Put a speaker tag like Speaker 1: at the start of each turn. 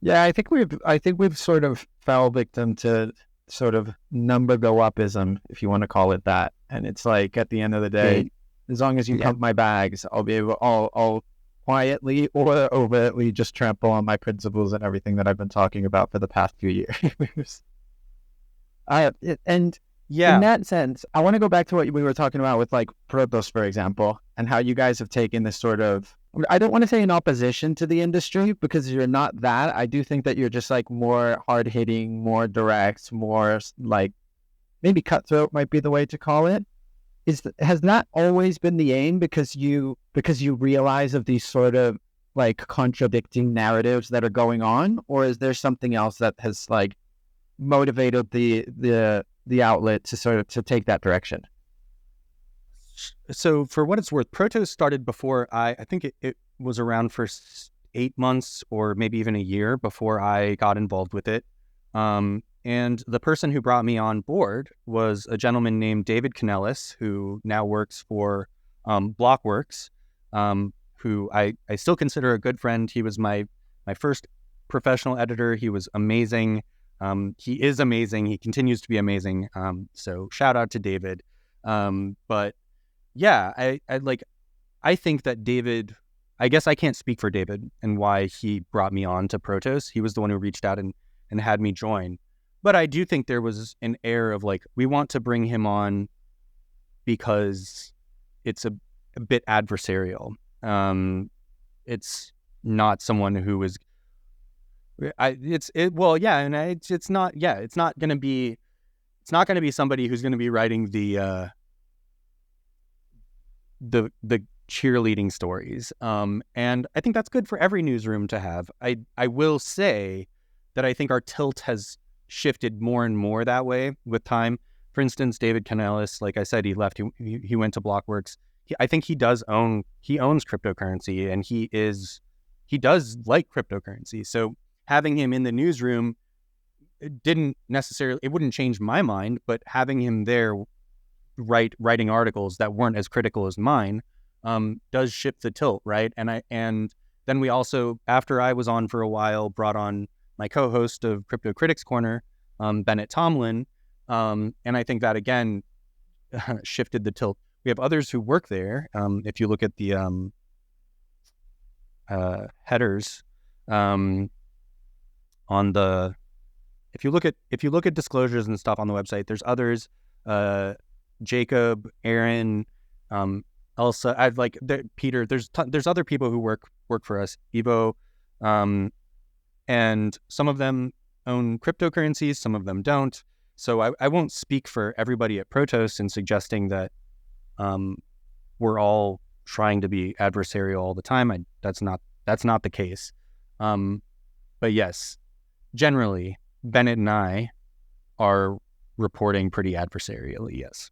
Speaker 1: Yeah, I think we've sort of fell victim to sort of number go upism, if you want to call it that. And it's like at the end of the day,
Speaker 2: Mm,
Speaker 1: as long as you
Speaker 2: yeah.
Speaker 1: pump my bags, I'll quietly or overtly just trample on my principles and everything that I've been talking about for the past few years. And in
Speaker 2: Yeah.
Speaker 1: that sense, I want to go back to what we were talking about with like Protos, for example, and how you guys have taken this sort of, I don't want to say in opposition to the industry because you're not that. I do think that you're just like more hard hitting, more direct, more like maybe cutthroat might be the way to call it. Has that always been the aim because you realize of these sort of like contradicting narratives that are going on, or is there something else that has like motivated the outlet to sort of to take that direction?
Speaker 2: So for what it's worth, Protos started before I think it was around for 8 months or maybe even a year before I got involved with it. And the person who brought me on board was a gentleman named David Canellis, who now works for Blockworks, who I still consider a good friend. He was my first professional editor. He was amazing. He is amazing. He continues to be amazing. So shout out to David. But yeah, I think that David, I guess I can't speak for David and why he brought me on to Protos. He was the one who reached out and had me join. But I do think there was an air of like, we want to bring him on because it's a bit adversarial. It's not someone who is, well, yeah, and it's not, yeah, it's not going to be, it's not going to be somebody who's going to be writing the cheerleading stories. And I think that's good for every newsroom to have. I will say that I think our tilt has shifted more and more that way with time. For instance, David Canellis, like I said, he left. He went to Blockworks. I think he owns cryptocurrency, and he does like cryptocurrency. So having him in the newsroom, it wouldn't change my mind, but having him there writing articles that weren't as critical as mine does shift the tilt, right? And then we also, after I was on for a while, brought on my co-host of Crypto Critics Corner, Bennett Tomlin, and I think that again shifted the tilt. We have others who work there. If you look at the headers on the, if you look at disclosures and stuff on the website, there's others. Jacob, Aaron, Elsa, Peter. There's other people who work for us. Evo, and some of them own cryptocurrencies, some of them don't. So I won't speak for everybody at Protos in suggesting that we're all trying to be adversarial all the time. That's not the case. But yes, generally, Bennett and I are reporting pretty adversarially. Yes.